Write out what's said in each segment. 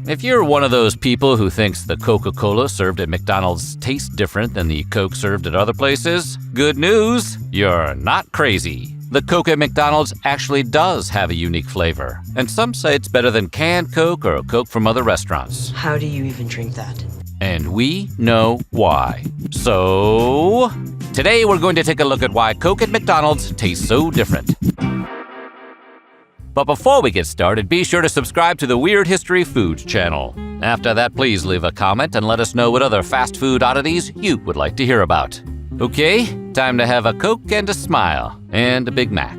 If you're one of those people who thinks the Coca-Cola served at McDonald's tastes different than the Coke served at other places, good news, you're not crazy. The Coke at McDonald's actually does have a unique flavor, and some say it's better than canned Coke or Coke from other restaurants. How do you even drink that? And we know why. So, today we're going to take a look at why Coke at McDonald's tastes so different. But before we get started, be sure to subscribe to the Weird History Foods channel. After that, please leave a comment and let us know what other fast food oddities you would like to hear about. Okay, time to have a Coke and a smile, and a Big Mac.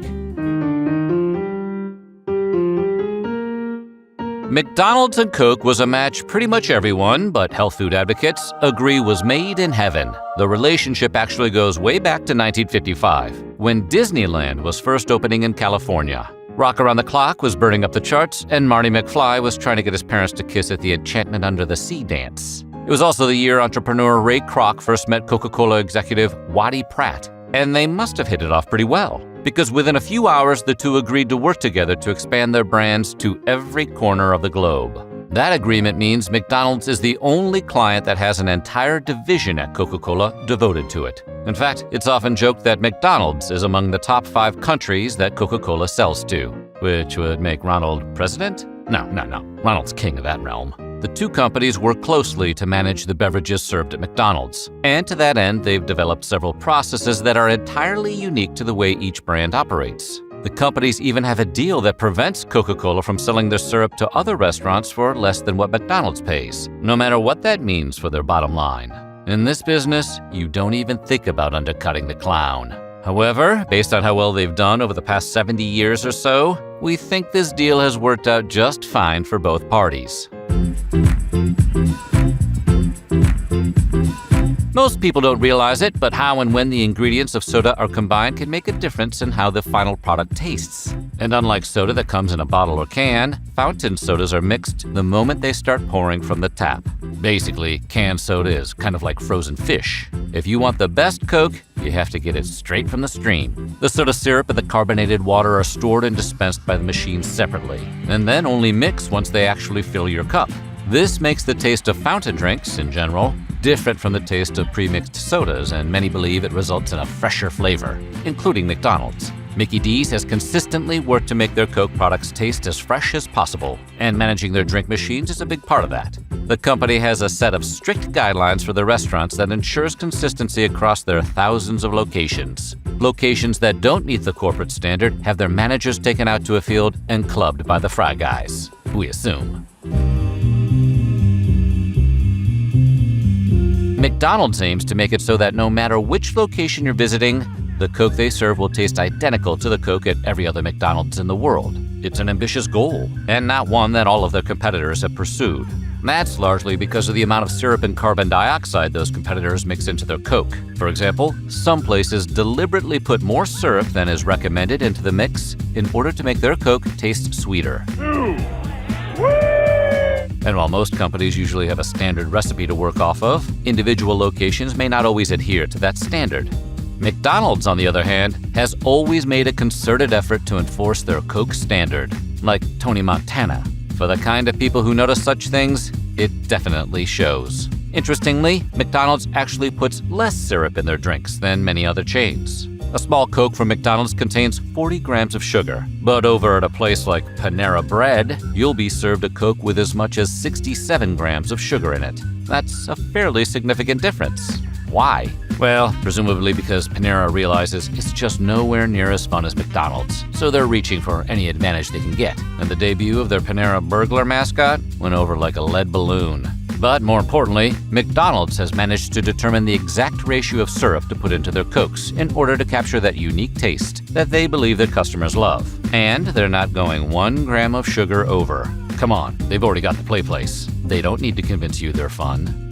McDonald's and Coke was a match pretty much everyone, but health food advocates, agree was made in heaven. The relationship actually goes way back to 1955, when Disneyland was first opening in California. Rock Around the Clock was burning up the charts, and Marty McFly was trying to get his parents to kiss at the Enchantment Under the Sea dance. It was also the year entrepreneur Ray Kroc first met Coca-Cola executive Waddy Pratt, and they must have hit it off pretty well, because within a few hours the two agreed to work together to expand their brands to every corner of the globe. That agreement means McDonald's is the only client that has an entire division at Coca-Cola devoted to it. In fact, it's often joked that McDonald's is among the top 5 countries that Coca-Cola sells to, which would make Ronald president? No. Ronald's king of that realm. The two companies work closely to manage the beverages served at McDonald's, and to that end, they've developed several processes that are entirely unique to the way each brand operates. The companies even have a deal that prevents Coca-Cola from selling their syrup to other restaurants for less than what McDonald's pays, no matter what that means for their bottom line. In this business, you don't even think about undercutting the clown. However, based on how well they've done over the past 70 years or so, we think this deal has worked out just fine for both parties. Most people don't realize it, but how and when the ingredients of soda are combined can make a difference in how the final product tastes. And unlike soda that comes in a bottle or can, fountain sodas are mixed the moment they start pouring from the tap. Basically, canned soda is kind of like frozen fish. If you want the best Coke, you have to get it straight from the stream. The soda syrup and the carbonated water are stored and dispensed by the machine separately, and then only mix once they actually fill your cup. This makes the taste of fountain drinks, in general, different from the taste of pre-mixed sodas, and many believe it results in a fresher flavor, including McDonald's. Mickey D's has consistently worked to make their Coke products taste as fresh as possible, and managing their drink machines is a big part of that. The company has a set of strict guidelines for the restaurants that ensures consistency across their thousands of locations. Locations that don't meet the corporate standard have their managers taken out to a field and clubbed by the fry guys, we assume. McDonald's aims to make it so that no matter which location you're visiting, the Coke they serve will taste identical to the Coke at every other McDonald's in the world. It's an ambitious goal, and not one that all of their competitors have pursued. That's largely because of the amount of syrup and carbon dioxide those competitors mix into their Coke. For example, some places deliberately put more syrup than is recommended into the mix in order to make their Coke taste sweeter. And while most companies usually have a standard recipe to work off of, individual locations may not always adhere to that standard. McDonald's, on the other hand, has always made a concerted effort to enforce their Coke standard, like Tony Montana. For the kind of people who notice such things, it definitely shows. Interestingly, McDonald's actually puts less syrup in their drinks than many other chains. A small Coke from McDonald's contains 40 grams of sugar, but over at a place like Panera Bread, you'll be served a Coke with as much as 67 grams of sugar in it. That's a fairly significant difference. Why? Well, presumably because Panera realizes it's just nowhere near as fun as McDonald's, so they're reaching for any advantage they can get. And the debut of their Panera burglar mascot went over like a lead balloon. But more importantly, McDonald's has managed to determine the exact ratio of syrup to put into their Cokes in order to capture that unique taste that they believe their customers love. And they're not going 1 gram of sugar over. Come on, they've already got the play place. They don't need to convince you they're fun.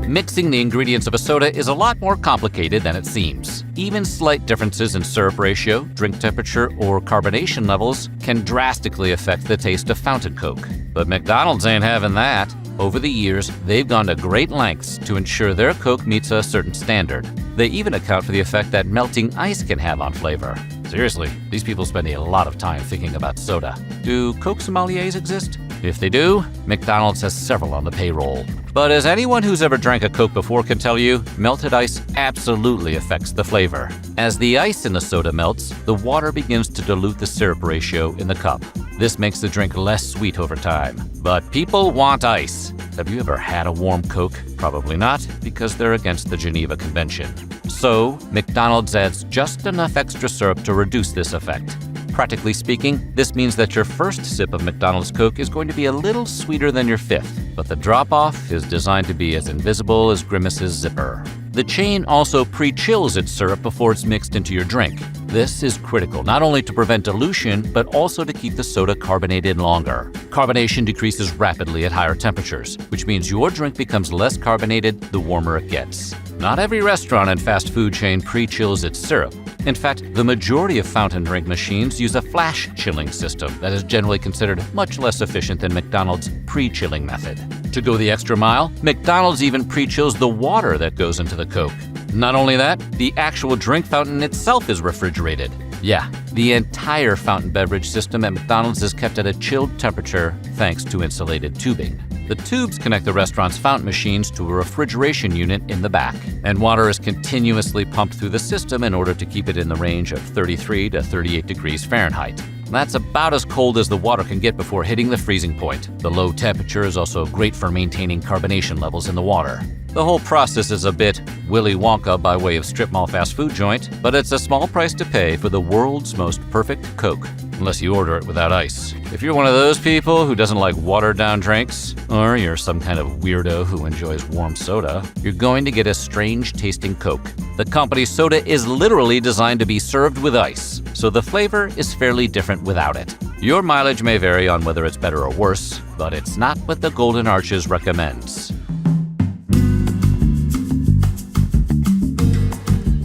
Mixing the ingredients of a soda is a lot more complicated than it seems. Even slight differences in syrup ratio, drink temperature, or carbonation levels can drastically affect the taste of fountain Coke. But McDonald's ain't having that. Over the years, they've gone to great lengths to ensure their Coke meets a certain standard. They even account for the effect that melting ice can have on flavor. Seriously, these people spend a lot of time thinking about soda. Do Coke sommeliers exist? If they do, McDonald's has several on the payroll. But as anyone who's ever drank a Coke before can tell you, melted ice absolutely affects the flavor. As the ice in the soda melts, the water begins to dilute the syrup ratio in the cup. This makes the drink less sweet over time. But people want ice. Have you ever had a warm Coke? Probably not, because they're against the Geneva Convention. So, McDonald's adds just enough extra syrup to reduce this effect. Practically speaking, this means that your first sip of McDonald's Coke is going to be a little sweeter than your fifth, but the drop-off is designed to be as invisible as Grimace's zipper. The chain also pre-chills its syrup before it's mixed into your drink. This is critical not only to prevent dilution, but also to keep the soda carbonated longer. Carbonation decreases rapidly at higher temperatures, which means your drink becomes less carbonated the warmer it gets. Not every restaurant and fast food chain pre-chills its syrup. In fact, the majority of fountain drink machines use a flash chilling system that is generally considered much less efficient than McDonald's pre-chilling method. To go the extra mile, McDonald's even pre-chills the water that goes into the Coke. Not only that, the actual drink fountain itself is refrigerated. Yeah, the entire fountain beverage system at McDonald's is kept at a chilled temperature thanks to insulated tubing. The tubes connect the restaurant's fountain machines to a refrigeration unit in the back, and water is continuously pumped through the system in order to keep it in the range of 33 to 38 degrees Fahrenheit. That's about as cold as the water can get before hitting the freezing point. The low temperature is also great for maintaining carbonation levels in the water. The whole process is a bit Willy Wonka by way of strip mall fast food joint, but it's a small price to pay for the world's most perfect Coke, unless you order it without ice. If you're one of those people who doesn't like watered-down drinks, or you're some kind of weirdo who enjoys warm soda, you're going to get a strange-tasting Coke. The company's soda is literally designed to be served with ice, so the flavor is fairly different without it. Your mileage may vary on whether it's better or worse, but it's not what the Golden Arches recommends.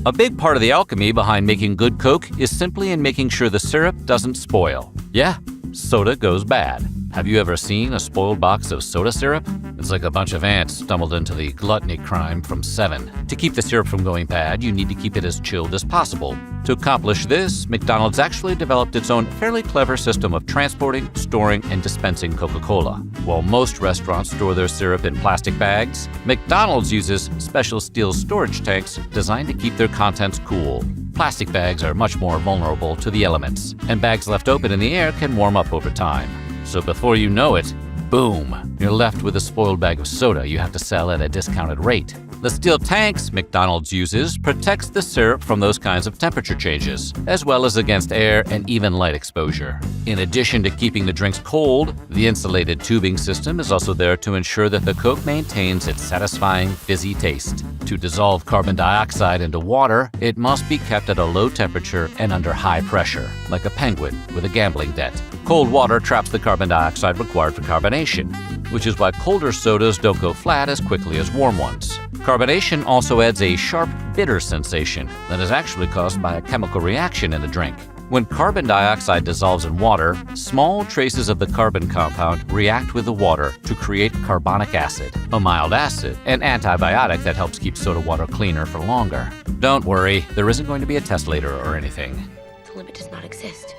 A big part of the alchemy behind making good Coke is simply in making sure the syrup doesn't spoil. Yeah, soda goes bad. Have you ever seen a spoiled box of soda syrup? It's like a bunch of ants stumbled into the gluttony crime from Seven. To keep the syrup from going bad, you need to keep it as chilled as possible. To accomplish this, McDonald's actually developed its own fairly clever system of transporting, storing, and dispensing Coca-Cola. While most restaurants store their syrup in plastic bags, McDonald's uses special steel storage tanks designed to keep their contents cool. Plastic bags are much more vulnerable to the elements, and bags left open in the air can warm up over time. So before you know it, boom, you're left with a spoiled bag of soda you have to sell at a discounted rate. The steel tanks McDonald's uses protects the syrup from those kinds of temperature changes, as well as against air and even light exposure. In addition to keeping the drinks cold, the insulated tubing system is also there to ensure that the Coke maintains its satisfying, fizzy taste. To dissolve carbon dioxide into water, it must be kept at a low temperature and under high pressure, like a penguin with a gambling debt. Cold water traps the carbon dioxide required for carbonation, which is why colder sodas don't go flat as quickly as warm ones. Carbonation also adds a sharp, bitter sensation that is actually caused by a chemical reaction in the drink. When carbon dioxide dissolves in water, small traces of the carbon compound react with the water to create carbonic acid, a mild acid, an antibiotic that helps keep soda water cleaner for longer. Don't worry, there isn't going to be a test later or anything. The limit does not exist.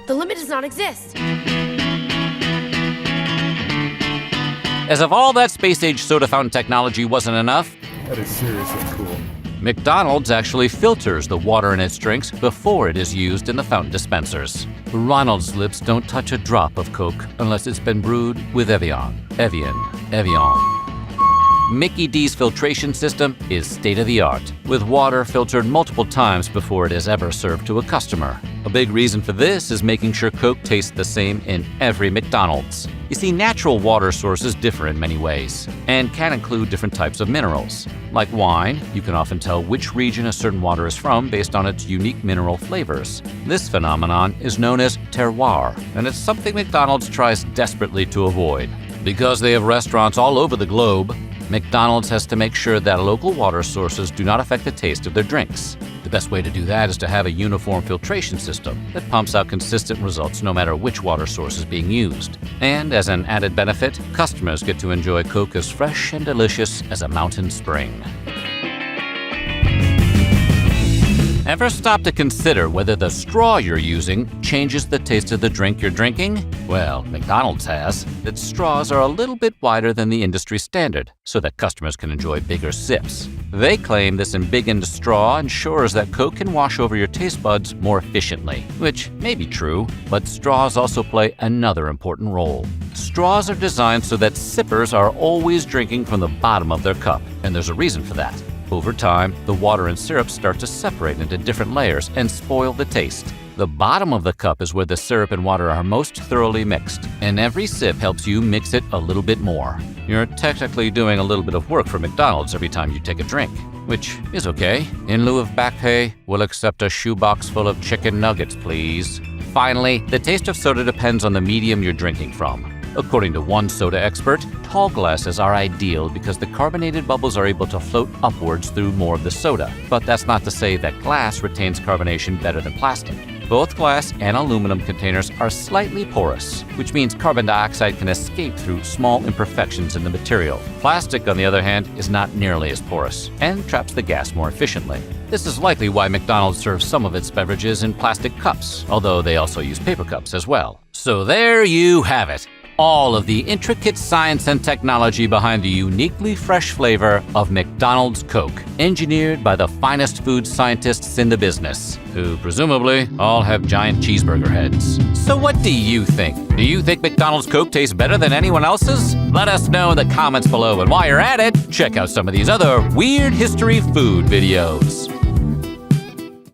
The limit does not exist. As if all that space-age soda fountain technology wasn't enough, That is seriously cool. McDonald's actually filters the water in its drinks before it is used in the fountain dispensers. Ronald's lips don't touch a drop of Coke unless it's been brewed with Evian. Evian. Mickey D's filtration system is state-of-the-art, with water filtered multiple times before it is ever served to a customer. A big reason for this is making sure Coke tastes the same in every McDonald's. You see, natural water sources differ in many ways, and can include different types of minerals. Like wine, you can often tell which region a certain water is from based on its unique mineral flavors. This phenomenon is known as terroir, and it's something McDonald's tries desperately to avoid. Because they have restaurants all over the globe, McDonald's has to make sure that local water sources do not affect the taste of their drinks. The best way to do that is to have a uniform filtration system that pumps out consistent results no matter which water source is being used. And as an added benefit, customers get to enjoy Coke as fresh and delicious as a mountain spring. Ever stop to consider whether the straw you're using changes the taste of the drink you're drinking? Well, McDonald's has. Its straws are a little bit wider than the industry standard, so that customers can enjoy bigger sips. They claim this embiggened straw ensures that Coke can wash over your taste buds more efficiently, which may be true, but straws also play another important role. Straws are designed so that sippers are always drinking from the bottom of their cup, and there's a reason for that. Over time, the water and syrup start to separate into different layers and spoil the taste. The bottom of the cup is where the syrup and water are most thoroughly mixed, and every sip helps you mix it a little bit more. You're technically doing a little bit of work for McDonald's every time you take a drink, which is okay. In lieu of back pay, we'll accept a shoebox full of chicken nuggets, please. Finally, the taste of soda depends on the medium you're drinking from. According to one soda expert, tall glasses are ideal because the carbonated bubbles are able to float upwards through more of the soda. But that's not to say that glass retains carbonation better than plastic. Both glass and aluminum containers are slightly porous, which means carbon dioxide can escape through small imperfections in the material. Plastic, on the other hand, is not nearly as porous and traps the gas more efficiently. This is likely why McDonald's serves some of its beverages in plastic cups, although they also use paper cups as well. So there you have it. All of the intricate science and technology behind the uniquely fresh flavor of McDonald's Coke, engineered by the finest food scientists in the business, who presumably all have giant cheeseburger heads. So what do you think? Do you think McDonald's Coke tastes better than anyone else's? Let us know in the comments below, and while you're at it, check out some of these other weird history food videos.